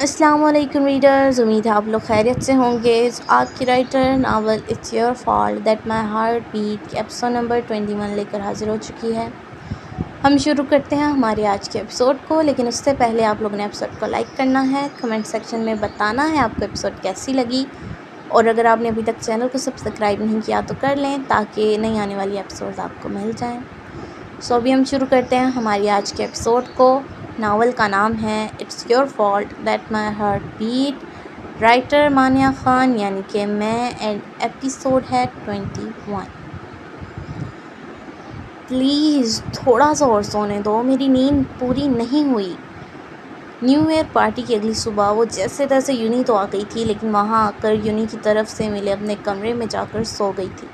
السلام علیکم ریڈرز، امید ہے آپ لوگ خیریت سے ہوں گے۔ آپ کی writer novel it's your fault that my heart beat کے ایپیسوڈ نمبر 21 لے کر حاضر ہو چکی ہے۔ ہم شروع کرتے ہیں ہمارے آج کے ایپیسوڈ کو، لیکن اس سے پہلے آپ لوگوں نے ایپیسوڈ کو لائک کرنا ہے، کمنٹ سیکشن میں بتانا ہے آپ کو ایپیسوڈ کیسی لگی، اور اگر آپ نے ابھی تک چینل کو سبسکرائب نہیں کیا تو کر لیں تاکہ نئی آنے والی ایپیسوڈز آپ کو مل جائیں۔ ابھی ہم شروع کرتے ہیں ہماری آج کے ایپیسوڈ کو۔ ناول کا نام ہے it's your fault that my heart beat, writer Maniya Khan یعنی کہ میں، اینڈ ایپیسوڈ ہے 21۔ پلیز تھوڑا سا اور سونے دو، میری نیند پوری نہیں ہوئی۔ نیو ایئر پارٹی کی اگلی صبح وہ جیسے تیسے یونی تو آ گئی تھی، لیکن وہاں آ کر یونی کی طرف سے ملے اپنے کمرے میں جا کر سو گئی تھی،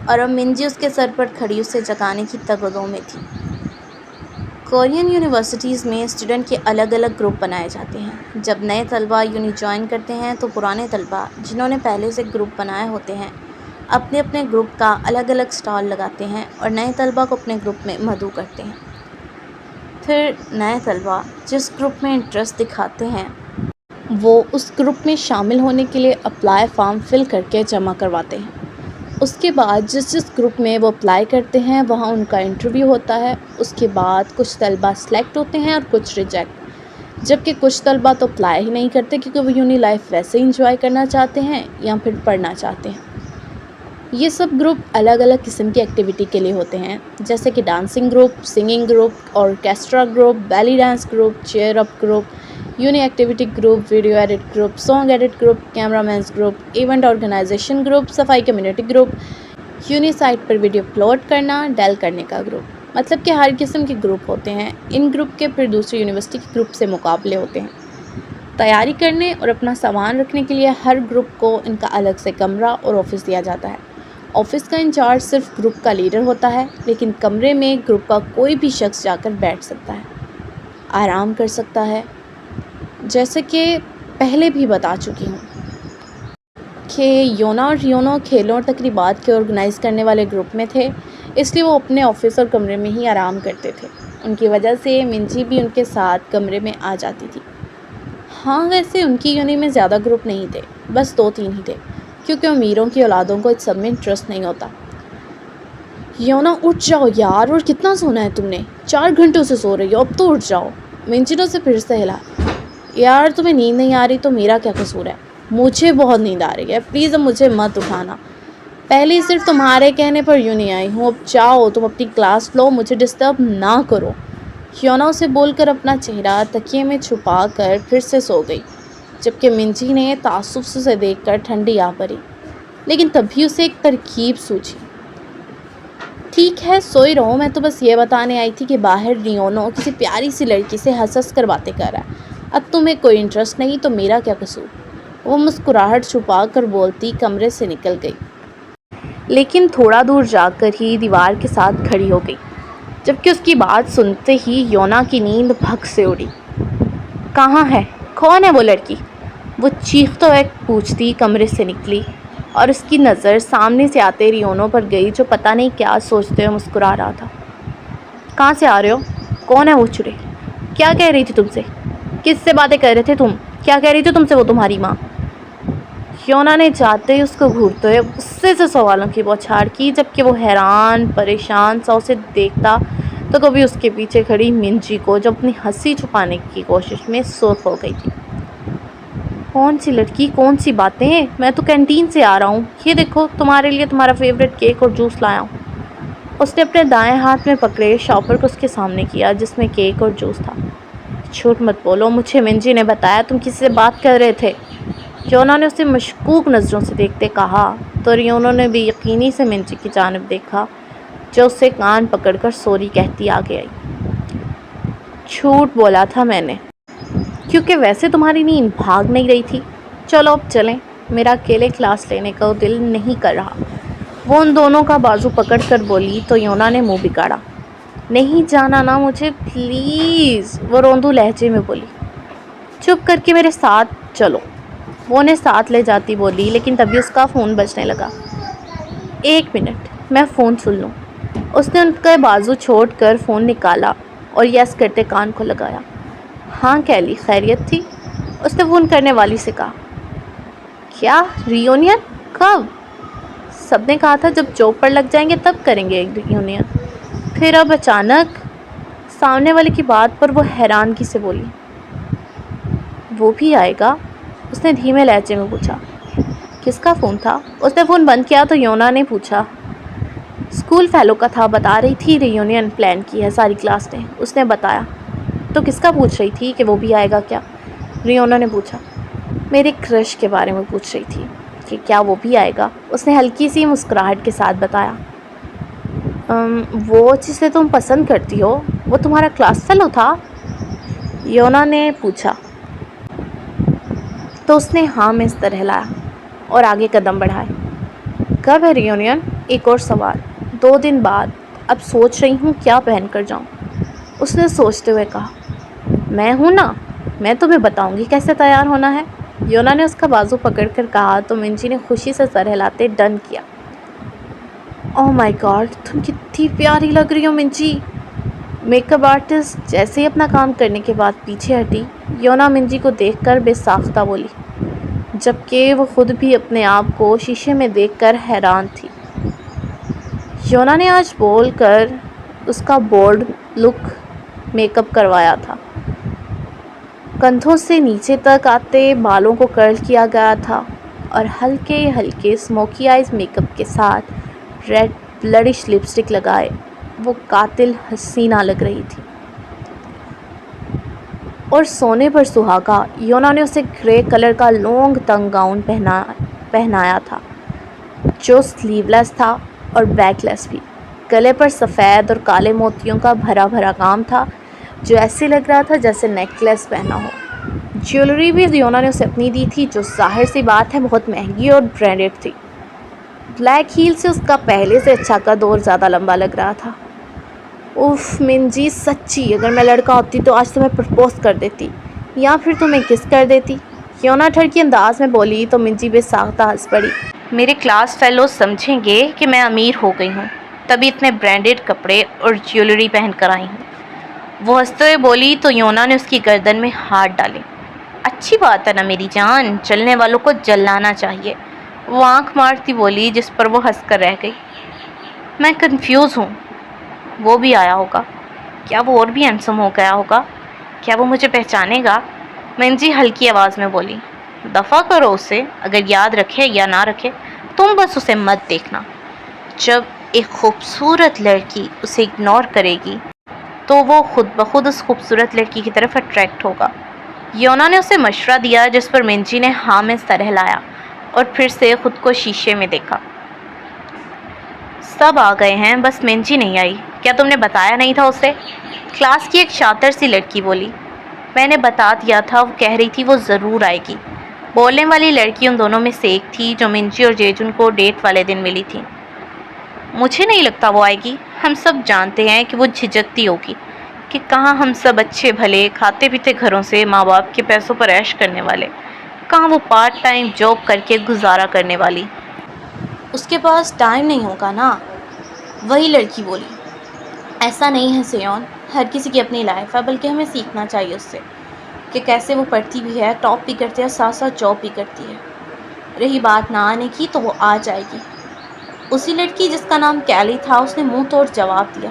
اور اب منجی اس کے سر پر کھڑی اسے جگانے کی تگدوں میں تھی۔ کورین یونیورسٹیز میں اسٹوڈنٹ کے الگ الگ گروپ بنائے جاتے ہیں۔ جب نئے طلبہ یونی جوائن کرتے ہیں تو پرانے طلبہ جنہوں نے پہلے سے گروپ بنائے ہوتے ہیں اپنے اپنے گروپ کا الگ الگ سٹال لگاتے ہیں اور نئے طلبہ کو اپنے گروپ میں مدعو کرتے ہیں۔ پھر نئے طلبہ جس گروپ میں انٹرسٹ دکھاتے ہیں وہ اس گروپ میں شامل ہونے کے لیے اپلائی فارم فل کر کے جمع کرواتے ہیں۔ اس کے بعد جس گروپ میں وہ اپلائی کرتے ہیں وہاں ان کا انٹرویو ہوتا ہے۔ اس کے بعد کچھ طلبہ سلیکٹ ہوتے ہیں اور کچھ ریجیکٹ، جبکہ کچھ طلبہ تو اپلائی ہی نہیں کرتے کیونکہ وہ یونی لائف ویسے ہی انجوائے کرنا چاہتے ہیں یا پھر پڑھنا چاہتے ہیں۔ یہ سب گروپ الگ الگ قسم کی ایکٹیویٹی کے لیے ہوتے ہیں، جیسے کہ dancing group, singing group, orchestra group, belly dance group, cheer up group, uni activity group, video edit group, song edit group, camera men's group, event organisation group, صفائی کمیونٹی گروپ، یونی سائٹ پر video upload کرنا، deal کرنے کا group, مطلب کہ ہر قسم کے group ہوتے ہیں۔ ان گروپ کے پھر دوسری یونیورسٹی کے گروپ سے مقابلے ہوتے ہیں۔ تیاری کرنے اور اپنا سامان رکھنے کے لیے ہر گروپ کو ان کا الگ سے کمرہ اور آفس دیا جاتا ہے۔ آفس کا انچارج صرف گروپ کا لیڈر ہوتا ہے، لیکن کمرے میں گروپ کا کوئی بھی شخص جا کر بیٹھ سکتا ہے، آرام کر سکتا ہے۔ جیسے کہ پہلے بھی بتا چکی ہوں کہ یونا اور ریونو کھیلوں اور تقریبات کے آرگنائز کرنے والے گروپ میں تھے، اس لیے وہ اپنے آفس اور کمرے میں ہی آرام کرتے تھے۔ ان کی وجہ سے منجی بھی ان کے ساتھ کمرے میں آ جاتی تھی۔ ہاں ویسے ان کی یونی میں زیادہ گروپ نہیں تھے، بس 2-3 ہی تھے، کیونکہ امیروں کی اولادوں کو اس سب میں انٹرسٹ نہیں ہوتا۔ یونا اٹھ جاؤ یار، اور کتنا سونا ہے تم نے؟ 4 گھنٹوں سے سو رہی ہو، اب تو اٹھ جاؤ۔ منجی نے اسے پھر سے ہلا۔ یار تمہیں نیند نہیں آ رہی تو میرا کیا قصور ہے؟ مجھے بہت نیند آ رہی ہے، پلیز اب مجھے مت اٹھانا۔ پہلے صرف تمہارے کہنے پر یوں نہیں آئی ہوں، اب جاؤ تم اپنی کلاس لو، مجھے ڈسٹرب نہ کرو۔ یونا اسے بول کر اپنا چہرہ تکیے میں چھپا کر پھر سے سو گئی، جبکہ منجی نے تعصب سے اسے دیکھ کر ٹھنڈی آ پڑی، لیکن تبھی اسے ایک ترکیب سوجھی۔ ٹھیک ہے سوئی رہو، میں تو بس یہ بتانے آئی تھی کہ باہر ریونو کسی پیاری سی لڑکی سے ہنس کر باتیں کر رہا ہے، اب تمہیں کوئی انٹرسٹ نہیں تو میرا کیا قصور؟ وہ مسکراہٹ چھپا کر بولتی کمرے سے نکل گئی، لیکن تھوڑا دور جا کر ہی دیوار کے ساتھ کھڑی ہو گئی، جبکہ اس کی بات سنتے ہی یونا کی نیند بھگ سے اڑی۔ کہاں ہے؟ کون ہے وہ لڑکی؟ وہ چیختے ہوئے پوچھتی کمرے سے نکلی، اور اس کی نظر سامنے سے آتے ریونو پر گئی جو پتہ نہیں کیا سوچتے ہوئے مسکرا رہا تھا۔ کہاں سے آ رہے ہو؟ کون ہے وہ چڑے؟ کیا کہہ رہی تھی تم سے؟ کس سے باتیں کر رہے تھے تم؟ کیا کہہ رہی تھی تم سے وہ تمہاری ماں؟ یونا نے جاتے ہی اس کو گھورتے ہوئے غصے سے سوالوں کی بوچھاڑ کی، جبکہ وہ حیران پریشان سا اسے دیکھتا تو کبھی اس کے پیچھے کھڑی منجی کو جو اپنی ہنسی چھپانے کی کوشش میں سرخ ہو گئی تھی۔ کون سی لڑکی؟ کون سی باتیں؟ میں تو کینٹین سے آ رہا ہوں، یہ دیکھو تمہارے لیے تمہارا فیوریٹ کیک اور جوس لایا ہوں۔ اس نے اپنے دائیں ہاتھ میں پکڑے شاپر کو اس کے سامنے کیا جس میں کیک اور جوس تھا۔ جھوٹ مت بولو، مجھے منجی نے بتایا تم کسی سے بات کر رہے تھے۔ یونا نے اسے مشکوک نظروں سے دیکھتے کہا، تو ریونو نے بھی یقینی سے منجی کی جانب دیکھا جو اسے کان پکڑ کر سوری کہتی آگے آئی۔ جھوٹ بولا تھا میں نے، کیونکہ ویسے تمہاری نیند بھاگ نہیں رہی تھی۔ چلو اب چلیں، میرا اکیلے کلاس لینے کا دل نہیں کر رہا۔ وہ ان دونوں کا بازو پکڑ کر بولی تو یونا نے منہ بگاڑا۔ نہیں جانا نا مجھے پلیز، وہ روندو لہجے میں بولی۔ چپ کر کے میرے ساتھ چلو، وہ انہیں ساتھ لے جاتی بولی، لیکن تبھی اس کا فون بجنے لگا۔ 1 منٹ میں فون سن لوں۔ اس نے ان کا بازو چھوڑ کر فون نکالا اور یس کرتے کان کو لگایا۔ ہاں کیلی، خیریت تھی؟ اس نے فون کرنے والی سے کہا۔ کیا ریونین؟ کب؟ سب نے کہا تھا جب جاب پر لگ جائیں گے تب کریں گے ریونین، پھر اب اچانک۔ سامنے والے کی بات پر وہ حیرانگی سے بولی۔ وہ بھی آئے گا؟ اس نے دھیمے لہجے میں پوچھا۔ کس کا فون تھا؟ اس نے فون بند کیا تو یونا نے پوچھا۔ اسکول فیلو کا تھا، بتا رہی تھی ریونین پلان کی ہے ساری کلاس نے۔ اس نے بتایا۔ تو کس کا پوچھ رہی تھی کہ وہ بھی آئے گا کیا؟ ریونا نے پوچھا۔ میرے کرش کے بارے میں پوچھ رہی تھی کہ کیا وہ بھی آئے گا، اس نے ہلکی سی مسکراہٹ کے ساتھ بتایا۔ وہ جسے تم پسند کرتی ہو، وہ تمہارا کلاس فیلو تھا؟ یونا نے پوچھا۔ تو اس نے ہاں میں سر ہلایا اور آگے قدم بڑھائے۔ کب ہے ریونین؟ ایک اور سوال۔ 2 دن بعد۔ اب سوچ رہی ہوں کیا پہن کر جاؤں، اس نے سوچتے ہوئے کہا۔ میں ہوں نا، میں تمہیں بتاؤں گی کیسے تیار ہونا ہے، یونا نے اس کا بازو پکڑ کر کہا تو منجی نے خوشی سے سر ہلاتے ڈن کیا۔ اوہ مائی گاڈ، تم کتنی پیاری لگ رہی ہو منجی۔ میک اپ آرٹسٹ جیسے ہی اپنا کام کرنے کے بعد پیچھے ہٹی، یونا منجی کو دیکھ کر بے ساختہ بولی، جبکہ وہ خود بھی اپنے آپ کو شیشے میں دیکھ کر حیران تھی۔ یونا نے آج بول کر اس کا بولڈ لک میک اپ کروایا تھا۔ کندھوں سے نیچے تک آتے بالوں کو کرل کیا گیا تھا اور ہلکے ہلکے اسموکی آئیز میک اپ کے ساتھ ریڈ بلڈش لپسٹک لگائے وہ قاتل حسینہ لگ رہی تھی۔ اور سونے پر سہاگا، یونا نے اسے گرے کلر کا لانگ تنگ گاؤن پہنایا تھا جو سلیو لیس تھا اور بیک لیس بھی۔ گلے پر سفید اور کالے موتیوں کا بھرا بھرا کام تھا جو ایسے لگ رہا تھا جیسے نیکلیس پہنا ہو۔ جیولری بھی یونا نے اسے اپنی دی تھی جو ظاہر سی بات ہے بہت مہنگی اور برانڈڈ تھی۔ بلیک ہیل سے اس کا پہلے سے اچھا قد اور زیادہ لمبا لگ رہا تھا۔ اف منجی، سچی اگر میں لڑکا ہوتی تو آج تمہیں پرپوز کر دیتی یا پھر تمہیں کس کر دیتی، یونا ٹھڑکی انداز میں بولی تو منجی بے ساختہ ہنس پڑی۔ میرے کلاس فیلوز سمجھیں گے کہ میں امیر ہو گئی ہوں تبھی اتنے برانڈڈ کپڑے اور جیولری پہن کر آئی ہوں، وہ ہنستے ہوئے بولی تو یونا نے اس کی گردن میں ہاتھ ڈالے۔ اچھی بات ہے نا میری جان، جلنے والوں کو جلانا چاہیے، وہ آنکھ مارتی بولی جس پر وہ ہنس کر رہ گئی۔ میں کنفیوز ہوں، وہ بھی آیا ہوگا، کیا وہ اور بھی ہینڈسم ہو گیا ہوگا، کیا وہ مجھے پہچانے گا، منجی ہلکی آواز میں بولی۔ دفع کرو اسے، اگر یاد رکھے یا نہ رکھے تم بس اسے مت دیکھنا، جب ایک خوبصورت لڑکی اسے اگنور کرے گی تو وہ خود بخود اس خوبصورت لڑکی کی طرف اٹریکٹ ہوگا۔ یونا نے اسے مشورہ دیا جس پر منجی نے ہاں میں سر ہلایا اور پھر سے خود کو شیشے میں دیکھا۔ سب آ گئے ہیں، بس منجی نہیں آئی، کیا تم نے بتایا نہیں تھا اسے؟ کلاس کی ایک شاطر سی لڑکی بولی۔ میں نے بتا دیا تھا، وہ کہہ رہی تھی وہ ضرور آئے گی۔ بولنے والی لڑکی ان دونوں میں سے ایک تھی جو منجی اور جیجن کو ڈیٹ والے دن ملی تھی۔ مجھے نہیں لگتا وہ آئے گی، ہم سب جانتے ہیں کہ وہ جھجکتی ہوگی کہ کہاں ہم سب اچھے بھلے کھاتے پیتے گھروں سے ماں باپ کے پیسوں پر عیش کرنے والے، کہاں وہ پارٹ ٹائم جاب کر کے گزارا کرنے والی۔ اس کے پاس ٹائم نہیں ہوگا نا، وہی لڑکی بولی۔ ایسا نہیں ہے سیون، ہر کسی کی اپنی لائف ہے، بلکہ ہمیں سیکھنا چاہیے اس سے کہ کیسے وہ پڑھتی بھی ہے، ٹاپ بھی کرتی ہے، ساتھ ساتھ جاب بھی کرتی ہے۔ رہی بات نہ آنے کی تو وہ آ جائے گی۔ اسی لڑکی جس کا نام کیلی تھا اس نے منہ توڑ جواب دیا۔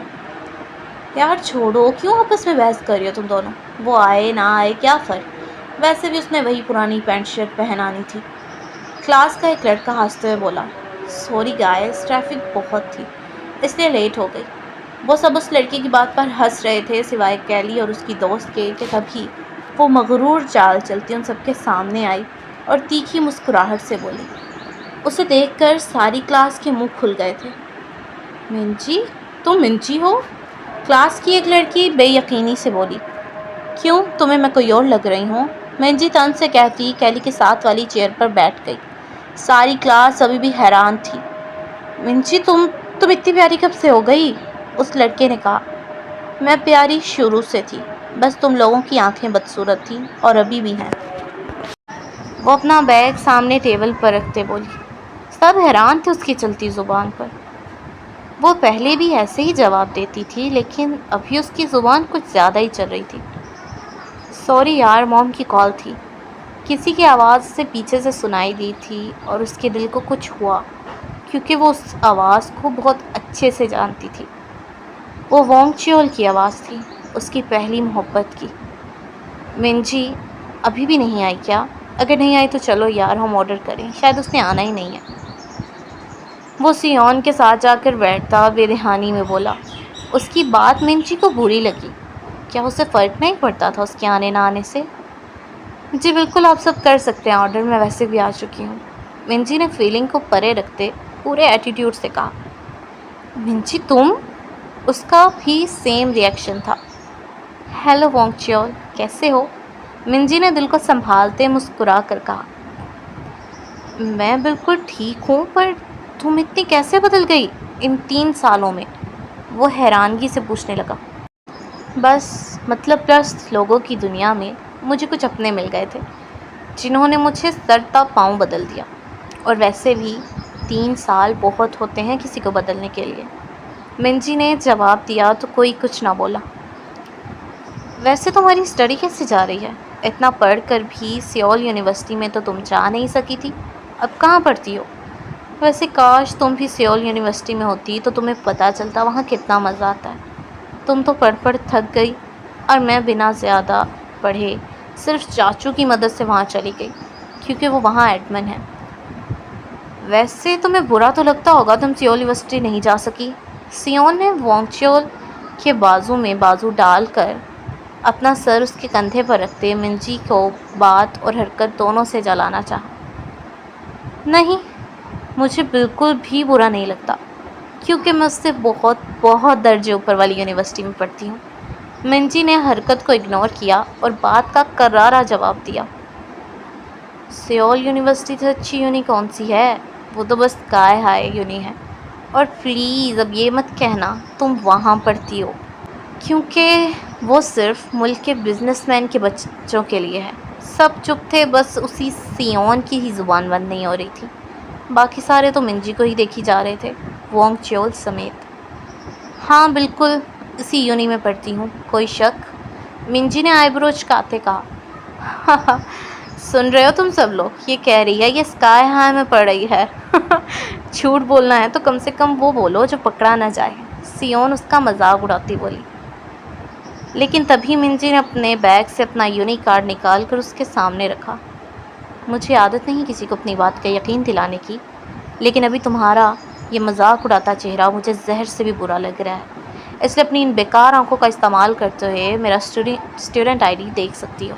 یار چھوڑو، کیوں آپس میں بحث کر رہی ہو تم دونوں، وہ آئے نہ آئے کیا فرق، ویسے بھی اس نے وہی پرانی پینٹ شرٹ پہنانی تھی۔ کلاس کا ایک لڑکا ہنستے ہوئے بولا۔ سوری گائز، ٹریفک بہت تھی اس لیے لیٹ ہو گئی۔ وہ سب اس لڑکی کی بات پر ہنس رہے تھے سوائے کیلی اور اس کی دوست کے کہ تبھی وہ مغرور چال چلتی ان سب کے سامنے آئی اور تیکھی مسکراہٹ سے بولی۔ اسے دیکھ کر ساری کلاس کے منہ کھل گئے تھے۔ منجی، تم منجی ہو؟ کلاس کی ایک لڑکی بے یقینی سے بولی۔ کیوں، تمہیں میں کوئی اور لگ رہی ہوں؟ منجی طنز سے کہتی کیلی کے ساتھ والی چیئر پر بیٹھ گئی۔ ساری کلاس ابھی بھی حیران تھی۔ منجی تم اتنی پیاری کب سے ہو گئی؟ اس لڑکے نے کہا۔ میں پیاری شروع سے تھی، بس تم لوگوں کی آنکھیں بدصورت تھیں اور ابھی بھی ہیں۔ وہ اپنا بیگ سامنے ٹیبل پر رکھتے بولی۔ سب حیران تھے اس کی چلتی زبان پر۔ وہ پہلے بھی ایسے ہی جواب دیتی تھی لیکن ابھی اس کی زبان کچھ زیادہ ہی چل رہی تھی۔ سوری یار، موم کی کال تھی۔ کسی کی آواز اسے پیچھے سے سنائی دی تھی اور اس کے دل کو کچھ ہوا، کیونکہ وہ اس آواز کو بہت اچھے سے جانتی تھی۔ وہ وانگ چیول کی آواز تھی، اس کی پہلی محبت کی۔ منجی ابھی بھی نہیں آئی کیا؟ اگر نہیں آئی تو چلو یار ہم آرڈر کریں، شاید اس نے آنا ہی نہیں ہے۔ وہ سیون کے ساتھ جا کر بیٹھتا بے دہانی میں بولا۔ اس کی بات منجی کو بری لگی۔ کیا اسے فرق نہیں پڑتا تھا اس کے آنے نہ آنے سے؟ جی بالکل، آپ سب کر سکتے ہیں آرڈر، میں ویسے بھی آ چکی ہوں، منجی نے فیلنگ کو پرے رکھتے پورے ایٹیٹیوڈ سے کہا۔ منجی تم؟ اس کا بھی سیم ری ایکشن تھا۔ ہیلو وانگ چیول، کیسے ہو؟ منجی نے دل کو سنبھالتے مسکرا کر کہا۔ میں بالکل ٹھیک ہوں، پر تم اتنی کیسے بدل گئی ان 3 سالوں میں؟ وہ حیرانگی سے پوچھنے لگا۔ بس مطلب پرست لوگوں کی دنیا میں مجھے کچھ اپنے مل گئے تھے جنہوں نے مجھے سر تا پاؤں بدل دیا، اور ویسے بھی 3 سال بہت ہوتے ہیں کسی کو بدلنے کے لیے، منجی نے جواب دیا تو کوئی کچھ نہ بولا۔ ویسے تمہاری اسٹڈی کیسے جا رہی ہے؟ اتنا پڑھ کر بھی سیول یونیورسٹی میں تو تم جا نہیں سکی تھی، اب کہاں پڑھتی ہو؟ ویسے کاش تم بھی سیول یونیورسٹی میں ہوتی تو تمہیں پتہ چلتا وہاں کتنا مزہ آتا ہے۔ تم تو پڑھ پڑھ تھک گئی، اور میں بنا زیادہ پڑھے صرف چاچو کی مدد سے وہاں چلی گئی، کیونکہ وہ وہاں ایڈمن ہے۔ ویسے تمہیں برا تو لگتا ہوگا تم سیول یونیورسٹی نہیں جا سکی۔ سیون نے وانگ چیول کے بازو میں بازو ڈال کر اپنا سر اس کے کندھے پر رکھتے منجی کو بات اور حرکت دونوں سے جلانا چاہا۔ نہیں، مجھے بالکل بھی برا نہیں لگتا، کیونکہ میں اس سے بہت بہت درجے اوپر والی یونیورسٹی میں پڑھتی ہوں۔ منجی نے حرکت کو اگنور کیا اور بات کا کرارا جواب دیا۔ سیول یونیورسٹی سے اچھی یونی کون سی ہے؟ وہ تو بس اسکائی ہائی یونی ہے، اور پلیز اب یہ مت کہنا تم وہاں پڑھتی ہو، کیونکہ وہ صرف ملک کے بزنس مین کے بچوں کے لیے ہے۔ سب چپ تھے، بس اسی سیون کی ہی زبان بند نہیں ہو رہی تھی، باقی سارے تو منجی کو ہی دیکھی جا رہے تھے، وانگ چیول سمیت۔ ہاں بالکل اسی یونی میں پڑھتی ہوں، کوئی شک؟ منجی نے آئی برو چکاتے کہا۔ سن رہے ہو تم سب لوگ، یہ کہہ رہی ہے یہ اسکائی ہائی میں پڑھ رہی ہے۔ جھوٹ بولنا ہے تو کم سے کم وہ بولو جو پکڑا نہ جائے، سیون اس کا مذاق اڑاتی بولی۔ لیکن تبھی منجی نے اپنے بیگ سے اپنا یونی کارڈ نکال کر اس کے سامنے رکھا۔ مجھے عادت نہیں کسی کو اپنی بات کا یقین دلانے کی، لیکن ابھی تمہارا یہ مذاق اڑاتا چہرہ مجھے زہر سے بھی برا لگ رہا ہے، اس لیے اپنی ان بیکار آنکھوں کا استعمال کرتے ہوئے میرا اسٹوڈنٹ آئی ڈی دیکھ سکتی ہو۔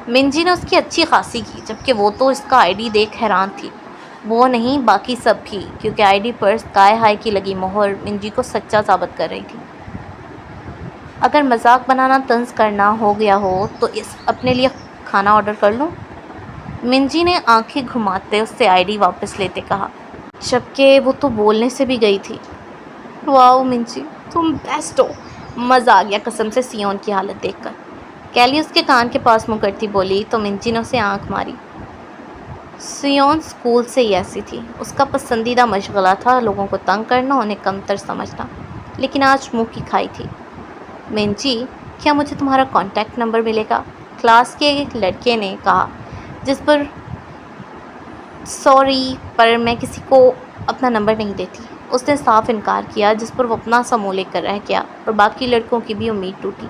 منجی نے اس کی اچھی خاصی کی، جبکہ وہ تو اس کا آئی ڈی دیکھ حیران تھی، وہ نہیں باقی سب بھی، کیونکہ I D per sky high کی لگی مہر منجی کو سچا ثابت کر رہی تھی۔ اگر مذاق بنانا طنز کرنا ہو گیا ہو تو اپنے لیے کھانا آرڈر کر لوں؟ منجی نے آنکھیں گھماتے اس سے آئی ڈی واپس لیتے کہا، جبکہ وہ تو بولنے سے بھی گئی تھی۔ واو منجی تم بیسٹ ہو، مزہ آ گیا قسم سے سیون کی حالت دیکھ کر، کیلی اس کے کان کے پاس منہ کرتی بولی تو منجی نے اسے آنکھ ماری۔ سیون اسکول سے ہی ایسی تھی، اس کا پسندیدہ مشغلہ تھا لوگوں کو تنگ کرنا، انہیں کمتر سمجھنا، لیکن آج منہ کی کھائی تھی۔ منجی کیا مجھے تمہارا کانٹیکٹ نمبر ملے گا؟ کلاس کے ایک لڑکے نے کہا، جس پر سوری پر میں کسی کو اپنا نمبر نہیں دیتی۔ اس نے صاف انکار کیا، جس پر وہ اپنا سا منہ لے کر رہ گیا اور باقی لڑکوں کی بھی امید ٹوٹی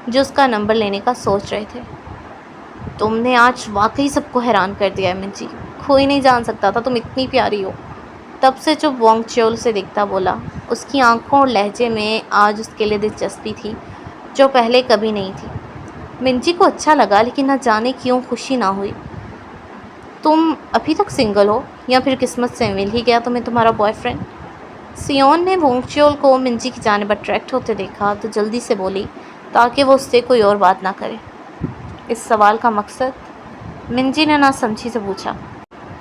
جو اس کا نمبر لینے کا سوچ رہے تھے۔ تم نے آج واقعی سب کو حیران کر دیا ہے منجی، کوئی نہیں جان سکتا تھا تم اتنی پیاری ہو۔ تب سے جب وانگ چیول سے دیکھتا بولا، اس کی آنکھوں اور لہجے میں آج اس کے لیے دلچسپی تھی جو پہلے کبھی نہیں تھی۔ منجی کو اچھا لگا، لیکن نہ جانے کیوں خوشی نہ ہوئی۔ تم ابھی تک سنگل ہو یا پھر قسمت سے مل ہی گیا تمہیں تمہارا بوائے فرینڈ؟ سیون نے وانگ چیول کو منجی کی جانب اٹریکٹ ہوتے دیکھا تو جلدی سے بولی تاکہ وہ اس سے کوئی اور بات نہ کرے۔ اس سوال کا مقصد؟ منجی نے نہ سمجھی سے پوچھا۔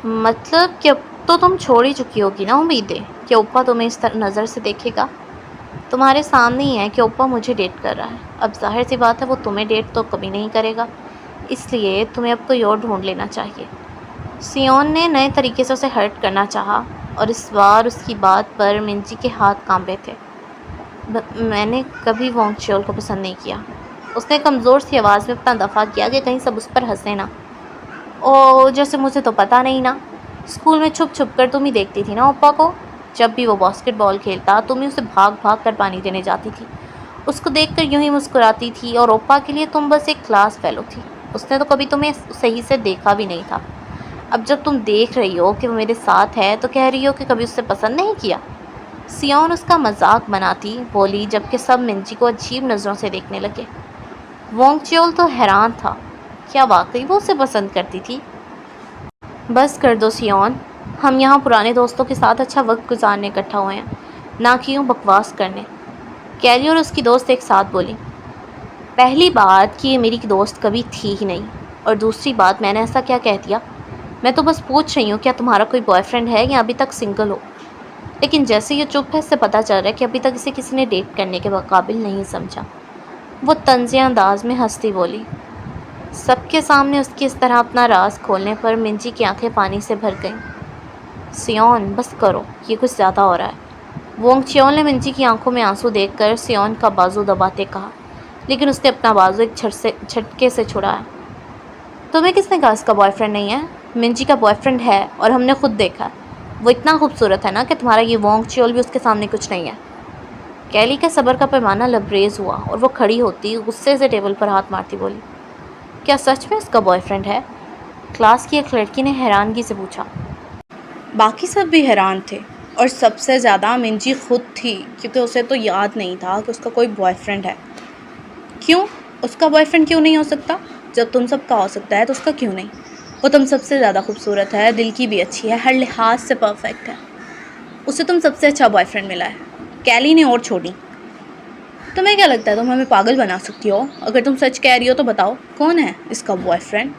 مطلب کہ اب تو تم چھوڑ ہی چکی ہوگی نا امیدیں کہ اوپا تمہیں اس نظر سے دیکھے گا؟ تمہارے سامنے ہی ہے کہ اوپا مجھے ڈیٹ کر رہا ہے، اب ظاہر سی بات ہے وہ تمہیں ڈیٹ تو کبھی نہیں کرے گا، اس لیے تمہیں اب کوئی اور ڈھونڈ لینا چاہیے۔ سیون نے نئے طریقے سے اسے ہرٹ کرنا چاہا، اور اس بار اس کی بات پر منجی کے ہاتھ کانپے تھے۔ میں نے کبھی وانگ چیول کو پسند نہیں کیا، اس نے کمزور سی آواز میں اپنا دفاع کیا کہ کہیں سب اس پر ہنسے نہ۔ او جیسے مجھے تو پتہ نہیں نا، اسکول میں چھپ چھپ کر تم ہی دیکھتی تھی نا اوپا کو، جب بھی وہ باسکٹ بال کھیلتا تم ہی اسے بھاگ بھاگ کر پانی دینے جاتی تھی، اس کو دیکھ کر یوں ہی مسکراتی تھی، اور اوپا کے لیے تم بس ایک کلاس فیلو تھی، اس نے تو کبھی تمہیں صحیح سے دیکھا بھی نہیں تھا، اب جب تم دیکھ رہی ہو کہ وہ میرے ساتھ ہے تو کہہ رہی ہو کہ کبھی اس سے پسند نہیں کیا۔ سیون اس کا مذاق بناتی بولی، جبکہ سب منجی کو عجیب نظروں سے دیکھنے لگے۔ وانگ چیول تو حیران تھا، کیا واقعی وہ اسے پسند کرتی تھی؟ بس کر دو سیون، ہم یہاں پرانے دوستوں کے ساتھ اچھا وقت گزارنے اکٹھا ہوئے ہیں، نہ کہ یوں بکواس کرنے، کیلی اور اس کی دوست ایک ساتھ بولی۔ پہلی بات کہ یہ میری دوست کبھی تھی ہی نہیں، اور دوسری بات میں نے ایسا کیا کہہ دیا؟ میں تو بس پوچھ رہی ہوں کیا تمہارا کوئی بوائے فرینڈ ہے یا ابھی تک سنگل ہو؟ لیکن جیسے یہ چپ ہے، اس سے پتہ چل رہا ہے کہ ابھی تک اسے کسی نے ڈیٹ کرنے کے قابل نہیں سمجھا۔ وہ طنزیہ انداز میں ہنستی بولی۔ سب کے سامنے اس کی اس طرح اپنا راز کھولنے پر منجی کی آنکھیں پانی سے بھر گئیں۔ سیون بس کرو، یہ کچھ زیادہ ہو رہا ہے، وانگ چیول نے منجی کی آنکھوں میں آنسو دیکھ کر سیون کا بازو دباتے کہا، لیکن اس نے اپنا بازو ایک جھٹکے سے چھڑایا۔ تمہیں کس نے کہا اس کا بوائے فرینڈ نہیں ہے؟ منجی کا بوائے فرینڈ ہے، اور ہم نے خود دیکھا ہے، وہ اتنا خوبصورت ہے نا کہ تمہارا یہ وانگ چیول بھی اس کے سامنے کچھ نہیں ہے۔ کیلی کا صبر کا پیمانہ لبریز ہوا اور وہ کھڑی ہوتی غصے سے ٹیبل پر ہاتھ مارتی بولی، کیا سچ میں اس کا بوائے فرینڈ ہے؟ کلاس کی ایک لڑکی نے حیرانگی سے پوچھا۔ باقی سب بھی حیران تھے، اور سب سے زیادہ منجی خود تھی، کیونکہ اسے تو یاد نہیں تھا کہ اس کا کوئی بوائے فرینڈ ہے۔ کیوں؟ اس کا بوائے فرینڈ کیوں نہیں ہو سکتا؟ جب تم سب کا ہو سکتا ہے تو اس کا کیوں نہیں؟ وہ تم سب سے زیادہ خوبصورت ہے، دل کی بھی اچھی ہے، ہر لحاظ سے پرفیکٹ ہے، اسے تم سب سے اچھا بوائے فرینڈ ملا ہے۔ کیلی نے اور چھوڑی۔ تمہیں کیا لگتا ہے تم ہمیں پاگل بنا سکتی ہو؟ اگر تم سچ کہہ رہی ہو تو بتاؤ کون ہے اس کا بوائے فرینڈ؟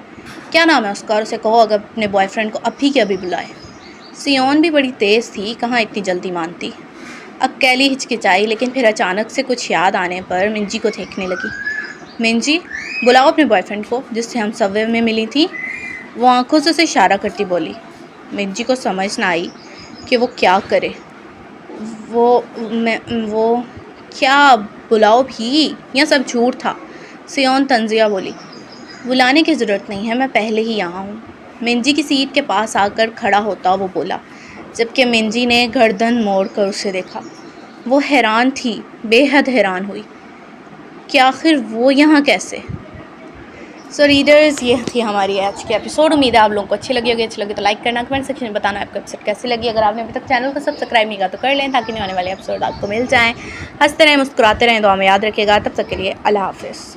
کیا نام ہے اس کا، اور اسے کہو اگر اپنے بوائے فرینڈ کو ابھی کے ابھی بلائے۔ سیون بھی بڑی تیز تھی، کہاں اتنی جلدی مانتی۔ اب کیلی ہچکچائی، لیکن پھر اچانک سے کچھ یاد آنے پر منجی کو دیکھنے لگی۔ منجی، بلاؤ اپنے بوائے فرینڈ کو جس سے ہم سب وے میں ملی تھی، وہ آنکھوں سے اسے اشارہ کرتی بولی۔ منجی کو سمجھ نہ آئی کہ وہ کیا کرے۔ وہ کیا بلاؤ بھی، یہ سب جھوٹ تھا، سیون طنزیہ بولی۔ بلانے کی ضرورت نہیں ہے، میں پہلے ہی یہاں ہوں۔ منجی کی سیٹ کے پاس آ کر کھڑا ہوتا وہ بولا، جبکہ منجی نے گردن موڑ کر اسے دیکھا۔ وہ حیران تھی، بے حد حیران ہوئی کہ آخر وہ یہاں کیسے؟ سو ریڈرز، یہ تھی ہماری آج کی ایپیسوڈ، امید ہے آپ لوگوں کو اچھی لگی ہوگی، اچھی لگی تو لائک کرنا، کمنٹ سیکشن میں بتانا آپ کو ایپیسوڈ کیسی لگی، اگر آپ نے ابھی تک چینل کو سبسکرائب نہیں کیا تو کر لیں تاکہ نہیں آنے والے ایپیسوڈ آپ کو مل جائیں۔ ہنستے رہیں، مسکراتے رہیں، دعا میں یاد رکھیے گا، تب تک کے لیے اللہ حافظ۔